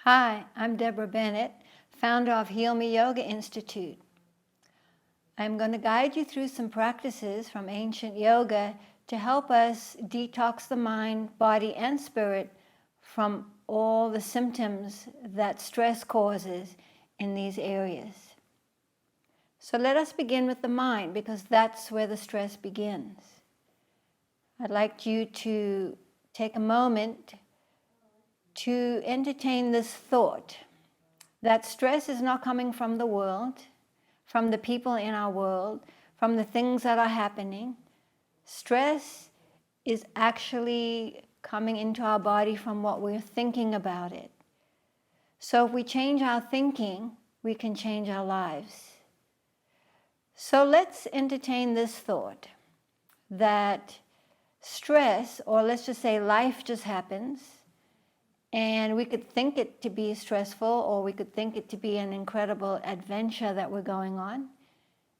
Hi, I'm Deborah Bennett, founder of Heal Me Yoga Institute. I'm going to guide you through some practices from ancient yoga to help us detox the mind, body, and spirit from all the symptoms that stress causes in these areas. So let us begin with the mind, because that's where the stress begins. I'd like you to take a moment to entertain this thought that stress is not coming from the world, from the people in our world, from the things that are happening. Stress is actually coming into our body from what we're thinking about it. So if we change our thinking, we can change our lives. So let's entertain this thought that stress, or let's just say life, just happens. And we could think it to be stressful, or we could think it to be an incredible adventure that we're going on.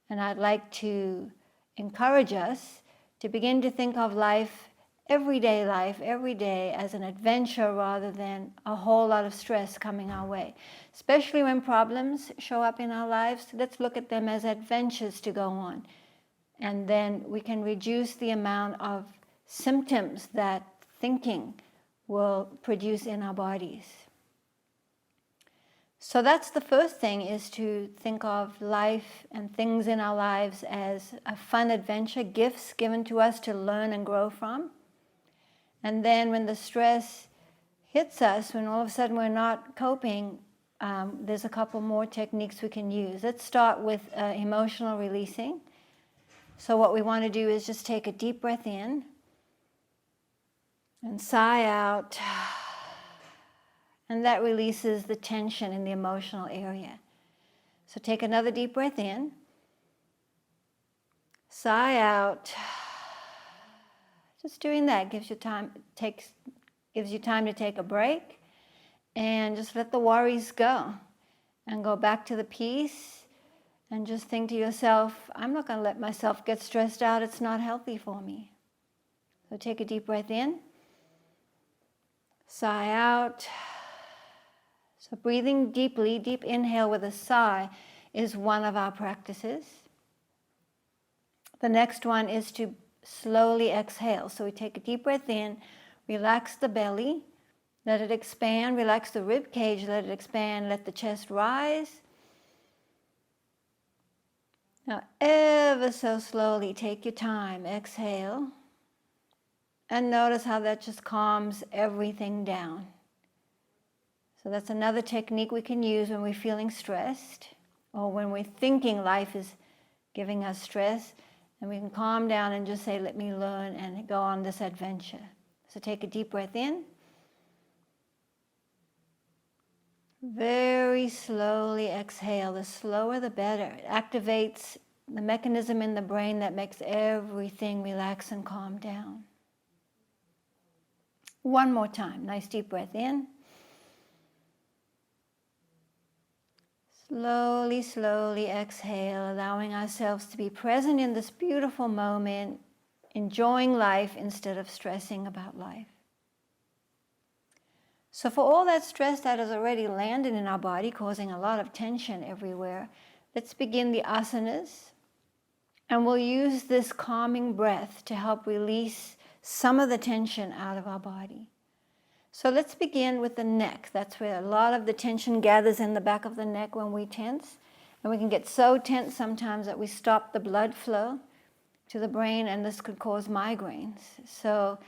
And I'd like to encourage us to begin to think of life, every day, as an adventure rather than a whole lot of stress coming our way. Especially when problems show up in our lives, let's look at them as adventures to go on. And then we can reduce the amount of symptoms that thinking will produce in our bodies. So that's the first thing, is to think of life and things in our lives as a fun adventure, gifts given to us to learn and grow from. And then when the stress hits us, when all of a sudden we're not coping, there's a couple more techniques we can use. Let's start with emotional releasing. So what we want to do is just take a deep breath in and sigh out, and that releases the tension in the emotional area. So take another deep breath in, sigh out. Just doing that gives you time to take a break and just let the worries go and go back to the peace, and just think to yourself, I'm not going to let myself get stressed out. It's not healthy for me. So take a deep breath in, sigh out. So breathing deeply, deep inhale with a sigh, is one of our practices. The next one is to slowly exhale. So we take a deep breath in, relax the belly, let it expand, relax the rib cage, let it expand, let the chest rise. Now ever so slowly, take your time, exhale, and notice how that just calms everything down. So that's another technique we can use when we're feeling stressed, or when we're thinking life is giving us stress, and we can calm down and just say, let me learn and go on this adventure. So take a deep breath in. Very slowly exhale. The slower the better. It activates the mechanism in the brain that makes everything relax and calm down. One more time. Nice deep breath in. Slowly, slowly exhale, allowing ourselves to be present in this beautiful moment, enjoying life instead of stressing about life. So for all that stress that has already landed in our body, causing a lot of tension everywhere, let's begin the asanas. And we'll use this calming breath to help release some of the tension out of our body. So let's begin with the neck. That's where a lot of the tension gathers, in the back of the neck when we tense. And we can get so tense sometimes that we stop the blood flow to the brain, and this could cause migraines. So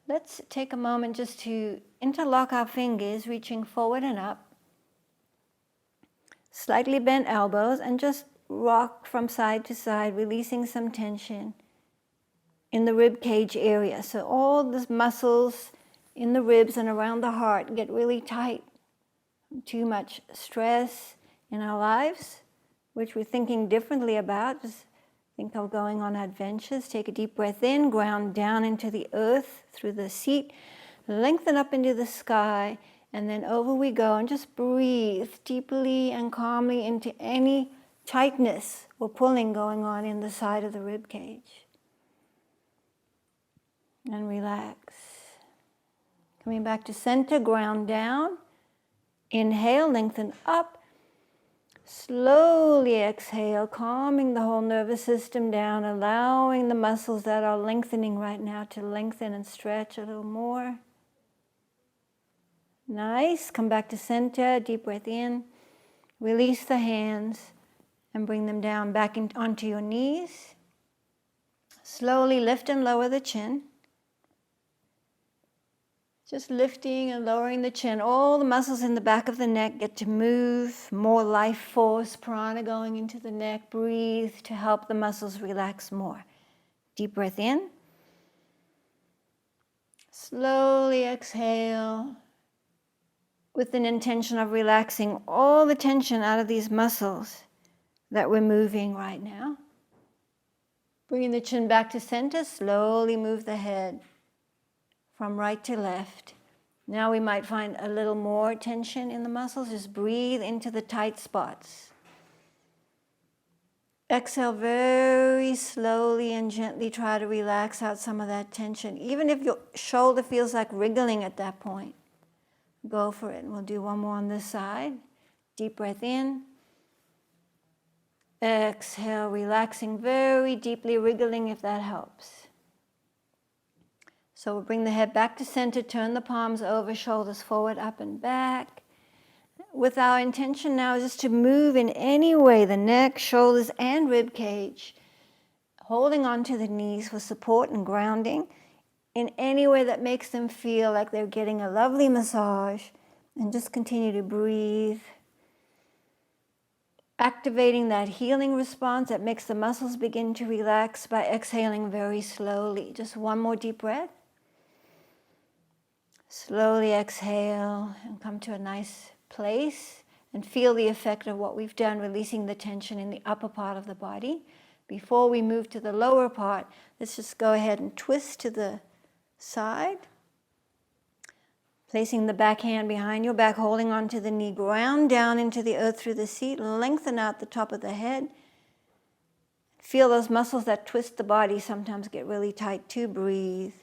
let's take a moment just to interlock our fingers, reaching forward and up. Slightly bent elbows, and just rock from side to side, releasing some tension in the rib cage area. So all the muscles in the ribs and around the heart get really tight. Too much stress in our lives, which we're thinking differently about. Just think of going on adventures. Take a deep breath in, ground down into the earth through the seat, lengthen up into the sky, and then over we go, and just breathe deeply and calmly into any tightness or pulling going on in the side of the rib cage. And relax. Coming back to center, ground down, Inhale, lengthen up. Slowly exhale, calming the whole nervous system down, allowing the muscles that are lengthening right now to lengthen and stretch a little more. Nice. Come back to center. Deep breath in. Release the hands and bring them down back onto your knees. Slowly lift and lower the chin. Just lifting and lowering the chin. All the muscles in the back of the neck get to move. More life force, prana going into the neck. Breathe to help the muscles relax more. Deep breath in. Slowly exhale with an intention of relaxing all the tension out of these muscles that we're moving right now. Bringing the chin back to center. Slowly move the head from right to left. Now we might find a little more tension in the muscles. Just breathe into the tight spots. Exhale very slowly and gently. Try to relax out some of that tension. Even if your shoulder feels like wriggling at that point, go for it. And we'll do one more on this side. Deep breath in. Exhale, relaxing very deeply, wriggling if that helps. So we'll bring the head back to center, turn the palms over, shoulders forward, up and back. With our intention now just to move in any way, the neck, shoulders, and rib cage, holding onto the knees for support and grounding in any way that makes them feel like they're getting a lovely massage, and just continue to breathe. Activating that healing response that makes the muscles begin to relax by exhaling very slowly. Just one more deep breath. Slowly exhale and come to a nice place and feel the effect of what we've done, releasing the tension in the upper part of the body. Before we move to the lower part, let's just go ahead and twist to the side. Placing the back hand behind your back, holding onto the knee, ground down into the earth through the seat, lengthen out the top of the head. Feel those muscles that twist the body sometimes get really tight too. Breathe.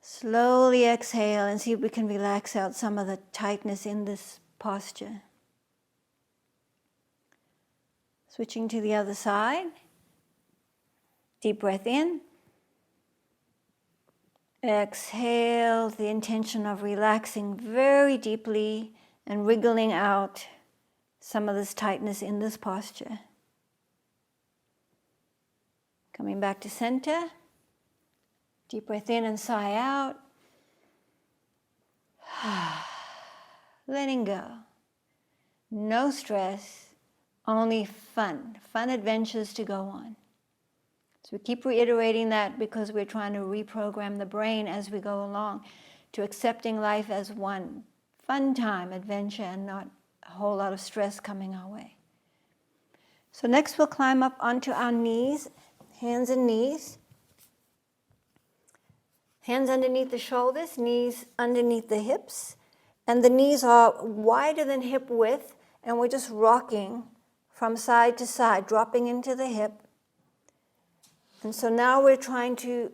Slowly exhale and see if we can relax out some of the tightness in this posture. Switching to the other side. Deep breath in. Exhale, the intention of relaxing very deeply and wriggling out some of this tightness in this posture. Coming back to center. Deep breath in and sigh out. Letting go. No stress, only fun. Fun adventures to go on. So we keep reiterating that because we're trying to reprogram the brain as we go along to accepting life as one fun time, adventure, and not a whole lot of stress coming our way. So next we'll climb up onto our knees, hands and knees. Hands underneath the shoulders, knees underneath the hips. And the knees are wider than hip width, and we're just rocking from side to side, dropping into the hip. And so now we're trying to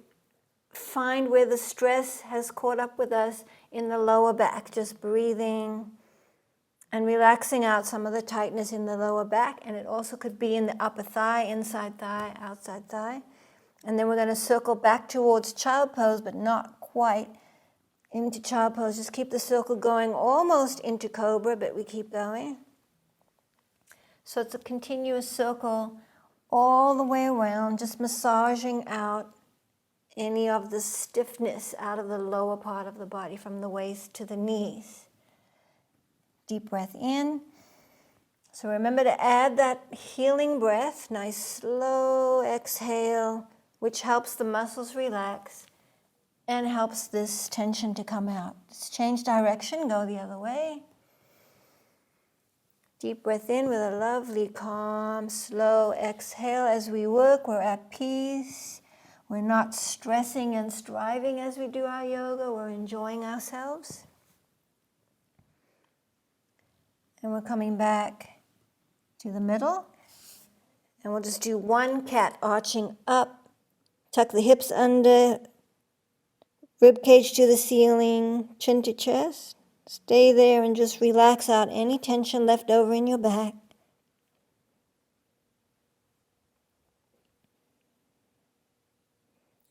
find where the stress has caught up with us in the lower back, just breathing and relaxing out some of the tightness in the lower back. And it also could be in the upper thigh, inside thigh, outside thigh. And then we're going to circle back towards child pose, but not quite into child pose. Just keep the circle going almost into cobra, but we keep going. So it's a continuous circle all the way around, just massaging out any of the stiffness out of the lower part of the body, from the waist to the knees. Deep breath in. So remember to add that healing breath, nice slow exhale, which helps the muscles relax and helps this tension to come out. Just change direction, go the other way. Deep breath in with a lovely, calm, slow exhale. As we work, we're at peace. We're not stressing and striving as we do our yoga. We're enjoying ourselves. And we're coming back to the middle. And we'll just do one cat, arching up. Tuck the hips under, rib cage to the ceiling, chin to chest. Stay there and just relax out any tension left over in your back.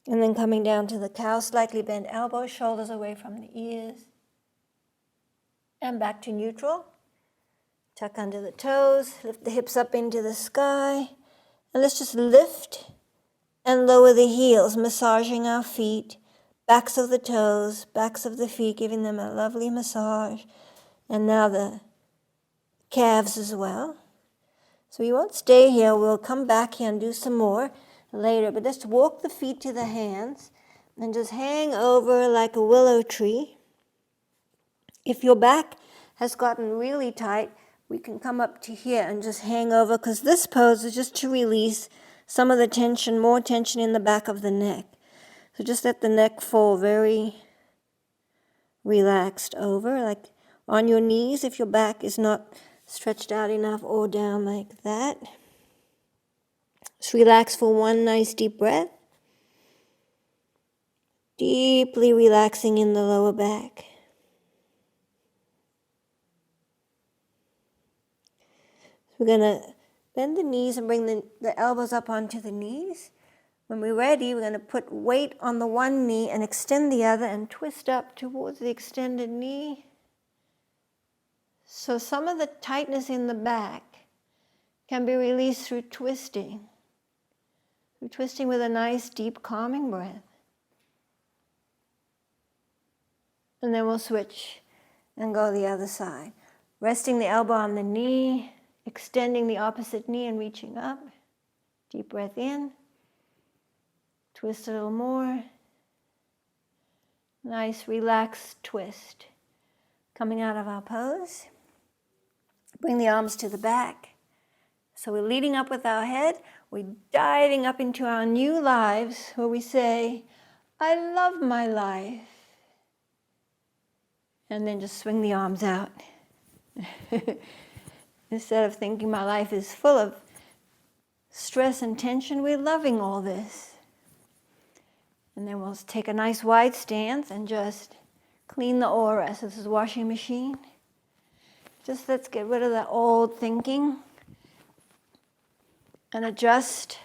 And then coming down to the cow, slightly bend elbows, shoulders away from the ears. And back to neutral. Tuck under the toes, lift the hips up into the sky. And let's just lift and lower the heels, massaging our feet, backs of the toes, backs of the feet, giving them a lovely massage. And now the calves as well. So we won't stay here. We'll come back here and do some more later. But just walk the feet to the hands and just hang over like a willow tree. If your back has gotten really tight, we can come up to here and just hang over, because this pose is just to release some of the tension, more tension in the back of the neck. So just let the neck fall very relaxed over, like on your knees if your back is not stretched out enough, or down like that. Just relax for one nice deep breath. Deeply relaxing in the lower back. We're going to bend the knees and bring the elbows up onto the knees. When we're ready, we're going to put weight on the one knee and extend the other and twist up towards the extended knee. So some of the tightness in the back can be released through twisting. Through twisting with a nice, deep, calming breath. And then we'll switch and go the other side. Resting the elbow on the knee, extending the opposite knee and reaching up. Deep breath in. Twist a little more. Nice, relaxed twist. Coming out of our pose. Bring the arms to the back. So we're leading up with our head. We're diving up into our new lives where we say, I love my life. And then just swing the arms out. Instead of thinking my life is full of stress and tension, we're loving all this. And then we'll take a nice wide stance and just clean the aura. So this is washing machine. Just let's get rid of the old thinking and adjust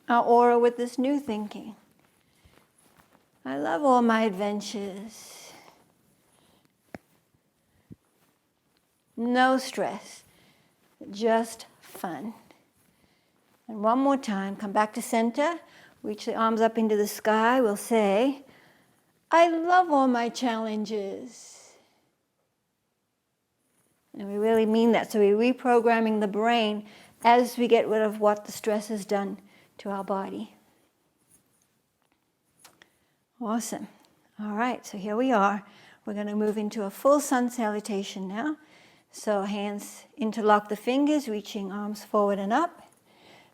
our aura with this new thinking. I love all my adventures. No stress, just fun. And one more time, come back to center, reach the arms up into the sky. We'll say, I love all my challenges. And we really mean that. So we're reprogramming the brain as we get rid of what the stress has done to our body. Awesome. All right, so here we are. We're going to move into a full sun salutation now. So hands interlock the fingers, reaching arms forward and up.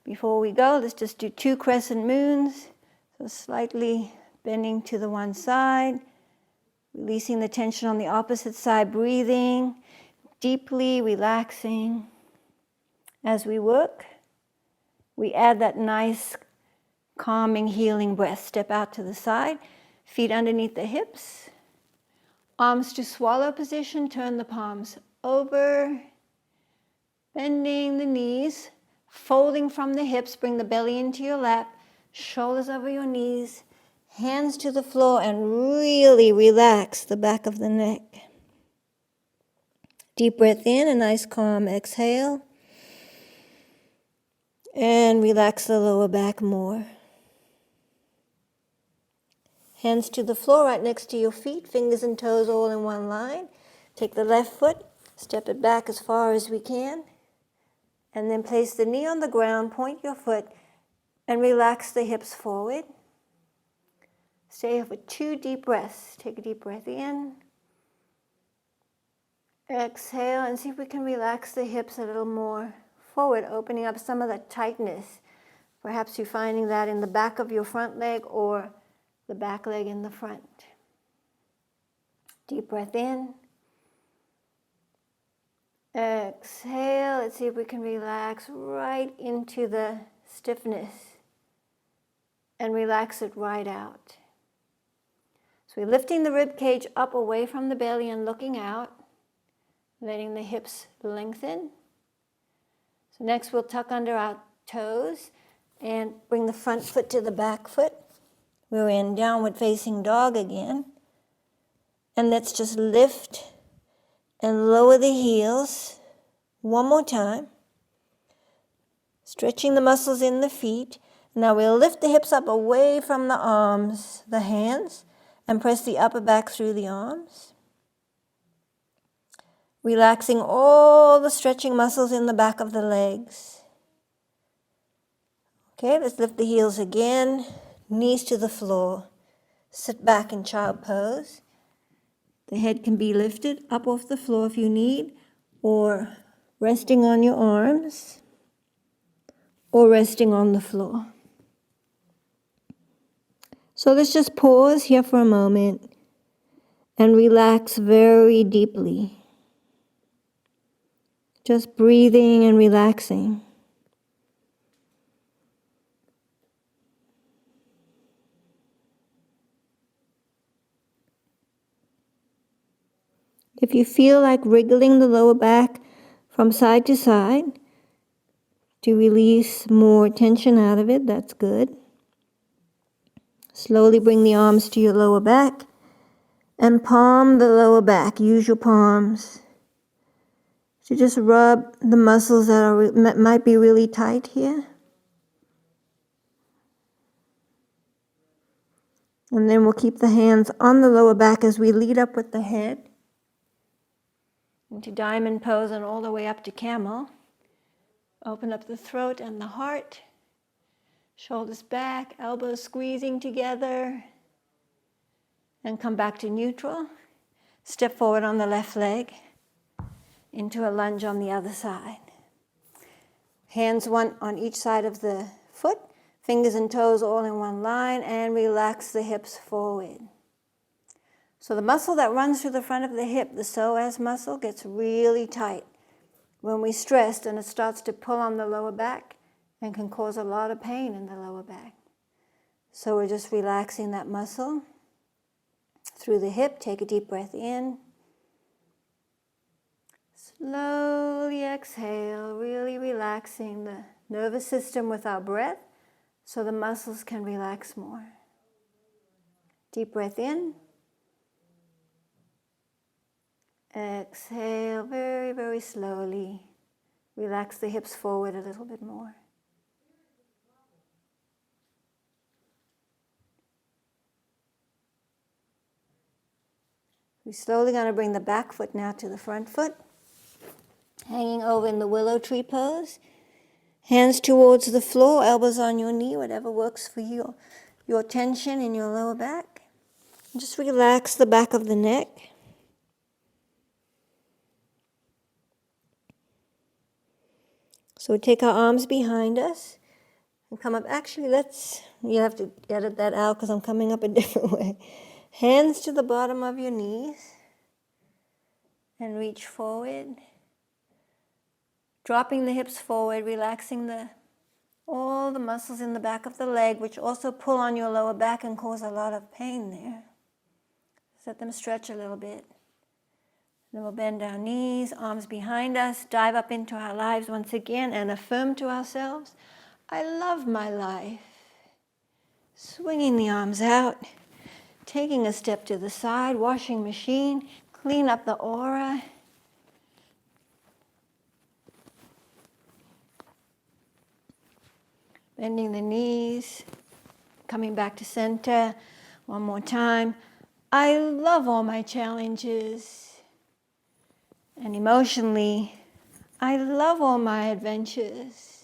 Before we go, let's just do 2 crescent moons. So slightly bending to the one side, releasing the tension on the opposite side, breathing, deeply relaxing. As we work, we add that nice, calming, healing breath. Step out to the side, feet underneath the hips, arms to swallow position, turn the palms over, bending the knees, folding from the hips, bring the belly into your lap, shoulders over your knees, hands to the floor, and really relax the back of the neck. Deep breath in, a nice calm exhale, and relax the lower back more. Hands to the floor right next to your feet, fingers and toes all in one line. Take the left foot, step it back as far as we can, and then place the knee on the ground, point your foot, and relax the hips forward. Stay here for 2 deep breaths. Take a deep breath in. Exhale, and see if we can relax the hips a little more forward, opening up some of the tightness. Perhaps you're finding that in the back of your front leg or the back leg in the front. Deep breath in. Exhale. Let's see if we can relax right into the stiffness and relax it right out. So we're lifting the rib cage up away from the belly and looking out. letting the hips lengthen. So next we'll tuck under our toes and bring the front foot to the back foot. We're in downward facing dog again. And let's just lift and lower the heels one more time. Stretching the muscles in the feet. Now we'll lift the hips up away from the arms, the hands, and press the upper back through the arms. Relaxing all the stretching muscles in the back of the legs. Okay, let's lift the heels again, knees to the floor. Sit back in child pose. The head can be lifted up off the floor if you need, or resting on your arms, or resting on the floor. So let's just pause here for a moment and relax very deeply. Just breathing and relaxing. If you feel like wriggling the lower back from side to side to release more tension out of it, that's good. Slowly bring the arms to your lower back and palm the lower back. Use your palms to just rub the muscles that might be really tight here. And then we'll keep the hands on the lower back as we lead up with the head into diamond pose and all the way up to camel. Open up the throat and the heart. Shoulders back, elbows squeezing together. And come back to neutral. Step forward on the left leg into a lunge on the other side. Hands one on each side of the foot. Fingers and toes all in one line, and relax the hips forward. So the muscle that runs through the front of the hip, the psoas muscle, gets really tight when we stress, and it starts to pull on the lower back and can cause a lot of pain in the lower back. So we're just relaxing that muscle through the hip. Take a deep breath in. Slowly exhale, really relaxing the nervous system with our breath so the muscles can relax more. Deep breath in. Exhale very, very slowly. Relax the hips forward a little bit more. We're slowly going to bring the back foot now to the front foot. Hanging over in the willow tree pose. Hands towards the floor, elbows on your knee, whatever works for you. Your tension in your lower back. Just relax the back of the neck. So we take our arms behind us and come up. Actually, you have to edit that out because I'm coming up a different way. Hands to the bottom of your knees and reach forward. Dropping the hips forward, relaxing all the muscles in the back of the leg, which also pull on your lower back and cause a lot of pain there. Let them stretch a little bit. Then we'll bend our knees, arms behind us, dive up into our lives once again and affirm to ourselves, I love my life. Swinging the arms out, taking a step to the side, washing machine, clean up the aura. Bending the knees, coming back to center. One more time. I love all my challenges. And emotionally, I love all my adventures.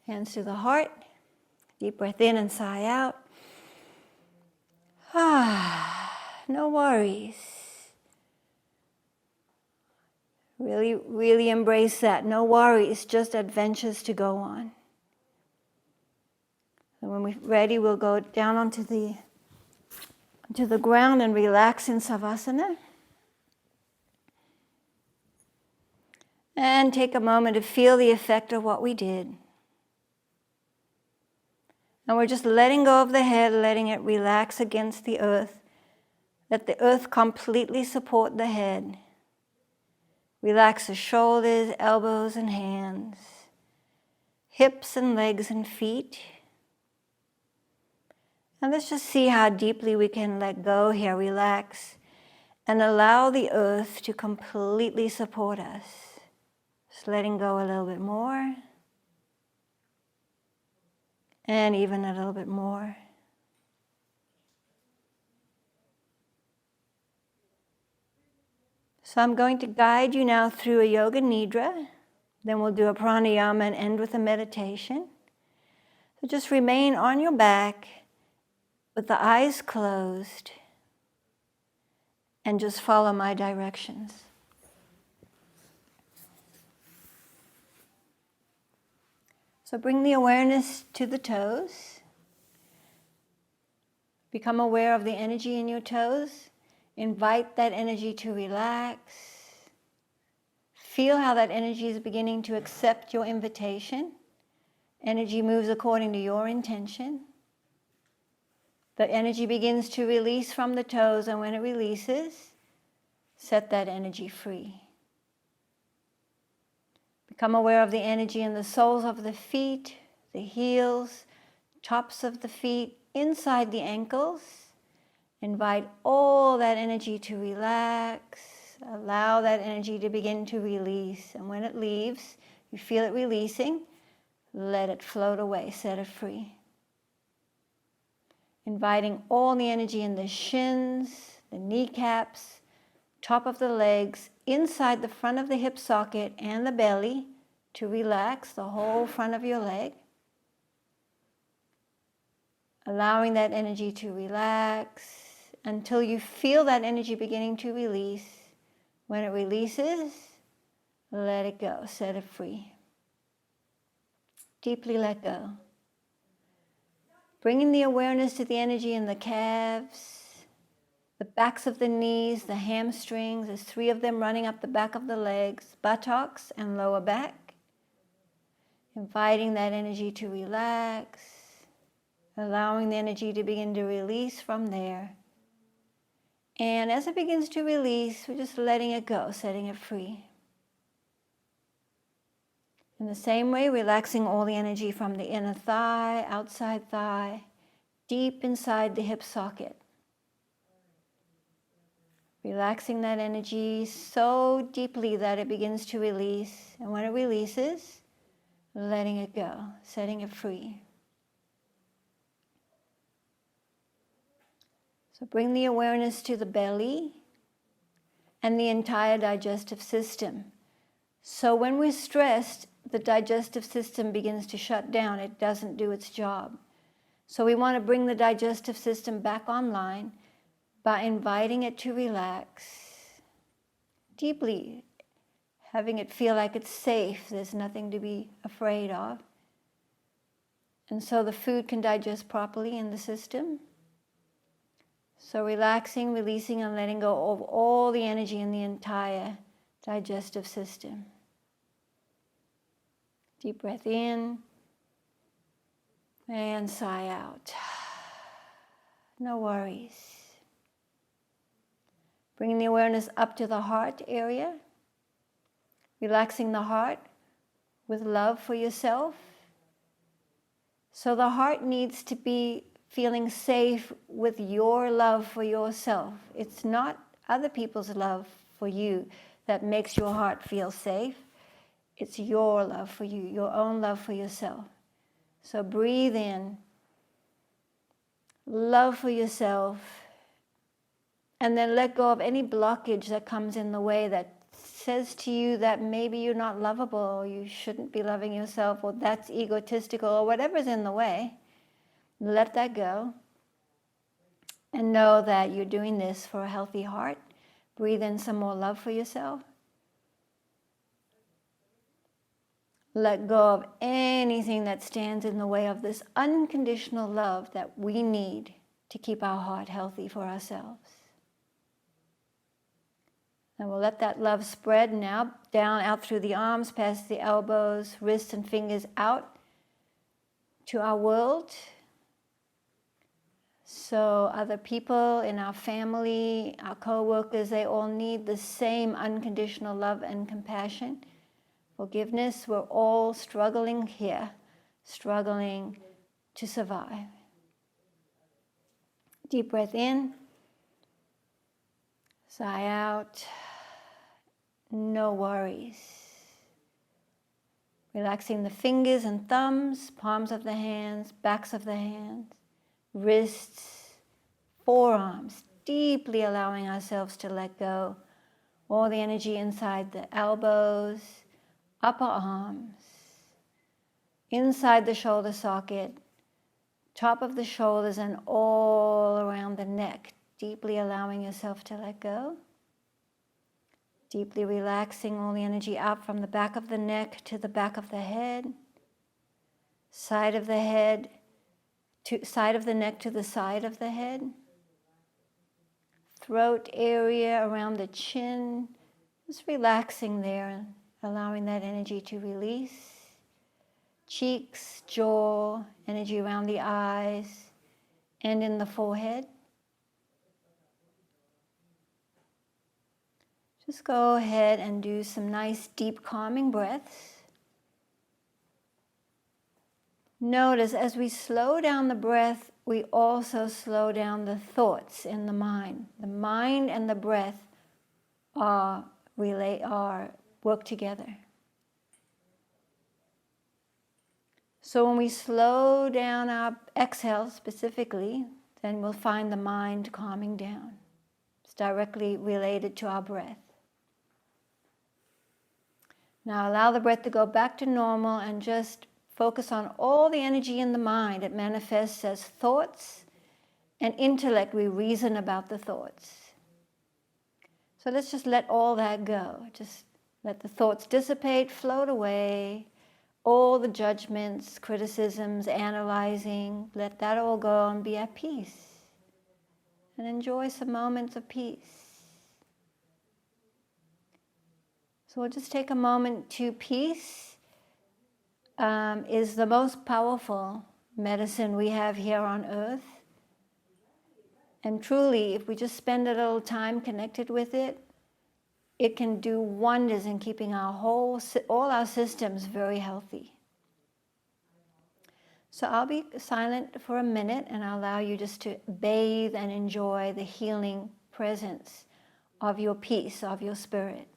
Hands to the heart. Deep breath in and sigh out. No worries. Really, really embrace that. No worries, just adventures to go on. And when we're ready, we'll go down onto the ground and relax in Savasana. And take a moment to feel the effect of what we did. And we're just letting go of the head, letting it relax against the earth. Let the earth completely support the head. Relax the shoulders, elbows, and hands, hips and legs and feet. And let's just see how deeply we can let go here. Relax and allow the earth to completely support us. Just letting go a little bit more. And even a little bit more. So I'm going to guide you now through a yoga nidra. Then we'll do a pranayama and end with a meditation. So just remain on your back with the eyes closed and just follow my directions. So bring the awareness to the toes. Become aware of the energy in your toes. Invite that energy to relax. Feel how that energy is beginning to accept your invitation. Energy moves according to your intention. The energy begins to release from the toes, and when it releases, set that energy free. Become aware of the energy in the soles of the feet, the heels, tops of the feet, inside the ankles. Invite all that energy to relax. Allow that energy to begin to release. And when it leaves, you feel it releasing, let it float away, set it free. Inviting all the energy in the shins, the kneecaps, top of the legs, inside the front of the hip socket and the belly to relax the whole front of your leg. Allowing that energy to relax until you feel that energy beginning to release. When it releases, let it go, set it free. Deeply let go. Bringing the awareness to the energy in the calves, the backs of the knees, the hamstrings. There's 3 of them running up the back of the legs, buttocks and lower back. Inviting that energy to relax, allowing the energy to begin to release from there. And as it begins to release, we're just letting it go, setting it free. In the same way, relaxing all the energy from the inner thigh, outside thigh, deep inside the hip socket. Relaxing that energy so deeply that it begins to release. And when it releases, letting it go, setting it free. So bring the awareness to the belly and the entire digestive system. So when we're stressed, the digestive system begins to shut down. It doesn't do its job. So we want to bring the digestive system back online by inviting it to relax deeply, having it feel like it's safe, there's nothing to be afraid of. And so the food can digest properly in the system. So relaxing, releasing, and letting go of all the energy in the entire digestive system. Deep breath in and sigh out. No worries. Bringing the awareness up to the heart area. Relaxing the heart with love for yourself. So the heart needs to be feeling safe with your love for yourself. It's not other people's love for you that makes your heart feel safe. It's your love for you, your own love for yourself. So breathe in, love for yourself, and then let go of any blockage that comes in the way that says to you that maybe you're not lovable, or you shouldn't be loving yourself, or that's egotistical, or whatever's in the way. Let that go. And know that you're doing this for a healthy heart. Breathe in some more love for yourself. Let go of anything that stands in the way of this unconditional love that we need to keep our heart healthy for ourselves. And we'll let that love spread now down, out through the arms, past the elbows, wrists and fingers out to our world. So So other people in our family, our co-workers, they all need the same unconditional love and compassion, forgiveness. We're all struggling here, struggling to survive. Deep breath in, sigh out, no worries. Relaxing the fingers and thumbs, palms of the hands, backs of the hands, wrists, forearms, deeply allowing ourselves to let go. All the energy inside the elbows, upper arms, inside the shoulder socket, top of the shoulders, and all around the neck. Deeply allowing yourself to let go. Deeply relaxing all the energy out from the back of the neck to the back of the head, side of the head, to side of the neck to the side of the head, throat area around the chin, just relaxing there and allowing that energy to release. Cheeks, jaw, energy around the eyes and in the forehead. Just go ahead and do some nice deep calming breaths. Notice as we slow down the breath, we also slow down the thoughts in the mind. The mind and the breath work together. So when we slow down our exhale specifically, then we'll find the mind calming down. It's directly related to our breath. Now allow the breath to go back to normal and just focus on all the energy in the mind. It manifests as thoughts and intellect. We reason about the thoughts. So let's just let all that go. Just let the thoughts dissipate, float away. All the judgments, criticisms, analyzing, let that all go and be at peace. And enjoy some moments of peace. So we'll just take a moment to peace. Is the most powerful medicine we have here on earth. And truly, if we just spend a little time connected with it, it can do wonders in keeping all our systems very healthy. So I'll be silent for a minute and I'll allow you just to bathe and enjoy the healing presence of your peace, of your spirit.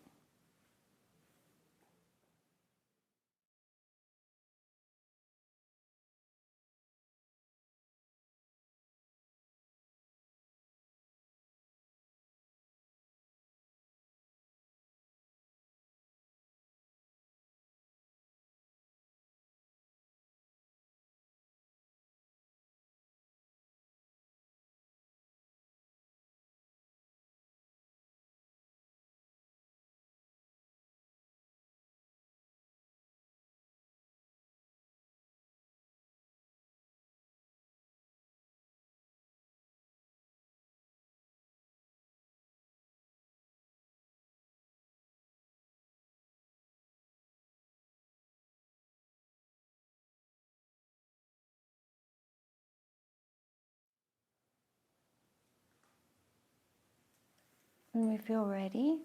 When we feel ready,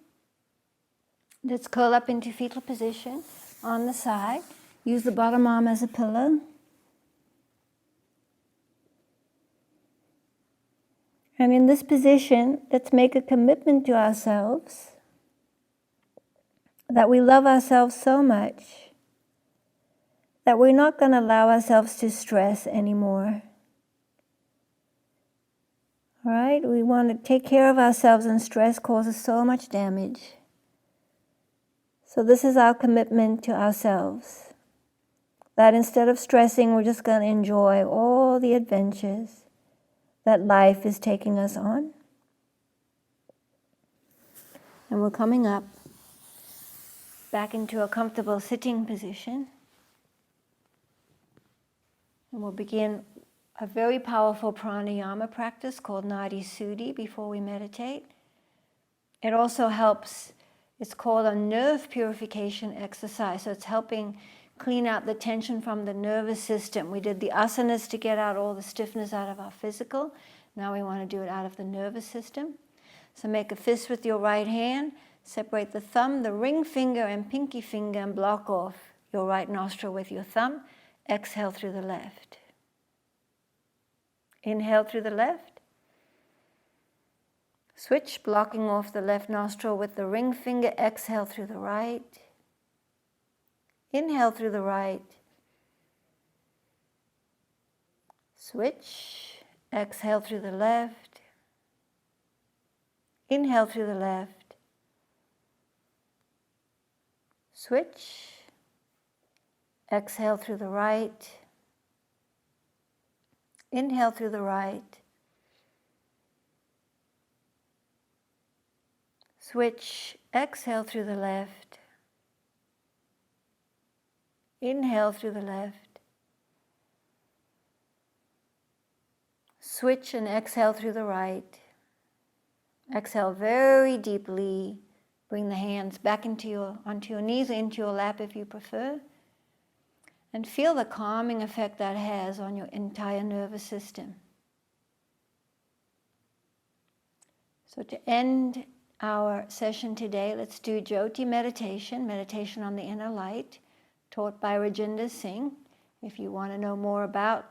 let's curl up into fetal position on the side. Use the bottom arm as a pillow. And in this position, let's make a commitment to ourselves that we love ourselves so much that we're not going to allow ourselves to stress anymore. All right? We want to take care of ourselves, and stress causes so much damage. So this is our commitment to ourselves, that instead of stressing, we're just going to enjoy all the adventures that life is taking us on. And we're coming up back into a comfortable sitting position. And we'll begin a very powerful pranayama practice called Nadi Shuddhi before we meditate. It also helps, it's called a nerve purification exercise, so it's helping clean out the tension from the nervous system. We did the asanas to get out all the stiffness out of our physical. Now we want to do it out of the nervous system. So make a fist with your right hand, separate the thumb, the ring finger and pinky finger, and block off your right nostril with your thumb. Exhale through the left. Inhale through the left. Switch, blocking off the left nostril with the ring finger. Exhale through the right. Inhale through the right. Switch. Exhale through the left. Inhale through the left. Switch. Exhale through the right. Inhale through the right. Switch. Exhale through the left. Inhale through the left. Switch and exhale through the right. Exhale very deeply. Bring the hands back onto your knees or into your lap if you prefer. And feel the calming effect that has on your entire nervous system. So to end our session today, let's do Jyoti meditation, meditation on the inner light, taught by Rajinder Singh. If you want to know more about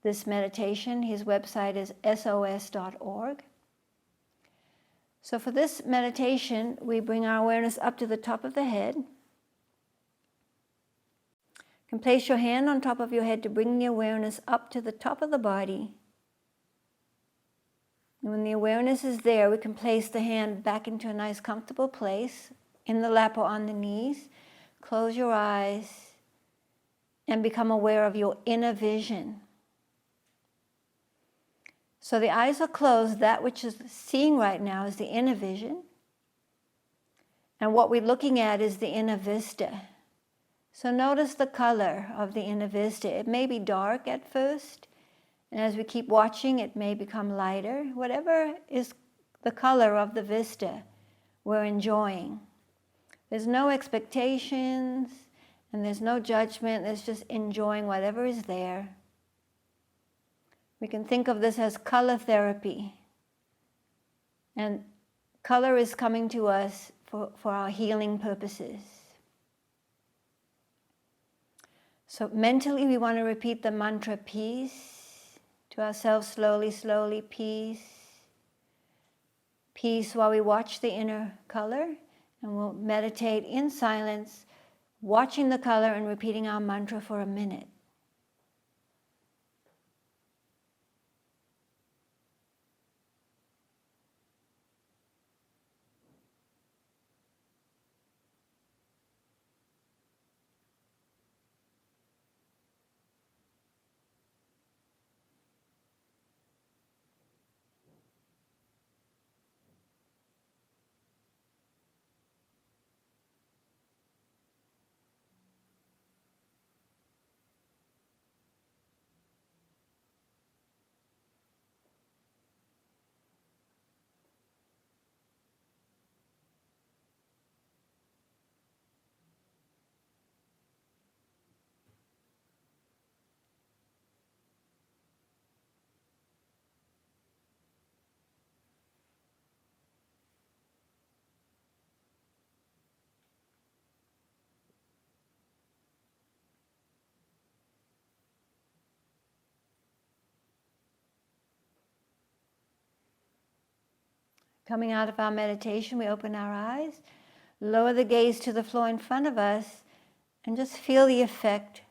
this meditation, his website is sos.org. So for this meditation, we bring our awareness up to the top of the head. You can place your hand on top of your head to bring the awareness up to the top of the body. And when the awareness is there, we can place the hand back into a nice comfortable place, in the lap or on the knees. Close your eyes and become aware of your inner vision. So the eyes are closed. That which is seeing right now is the inner vision. And what we're looking at is the inner vista. So notice the color of the inner vista. It may be dark at first, and as we keep watching, it may become lighter. Whatever is the color of the vista, we're enjoying. There's no expectations, and there's no judgment. There's just enjoying whatever is there. We can think of this as color therapy. And color is coming to us for our healing purposes. So mentally, we want to repeat the mantra peace to ourselves slowly, slowly, peace. Peace while we watch the inner color, and we'll meditate in silence, watching the color and repeating our mantra for a minute. Coming out of our meditation, we open our eyes, lower the gaze to the floor in front of us, and just feel the effect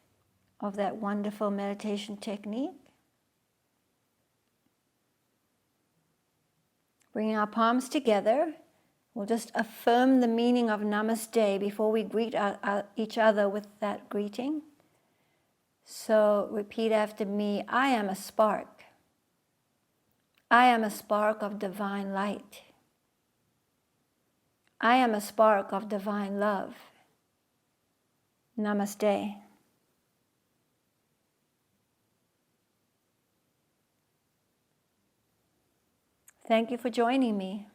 of that wonderful meditation technique. Bringing our palms together, we'll just affirm the meaning of Namaste before we greet each other with that greeting. So repeat after me, I am a spark. I am a spark of divine light. I am a spark of divine love. Namaste. Thank you for joining me.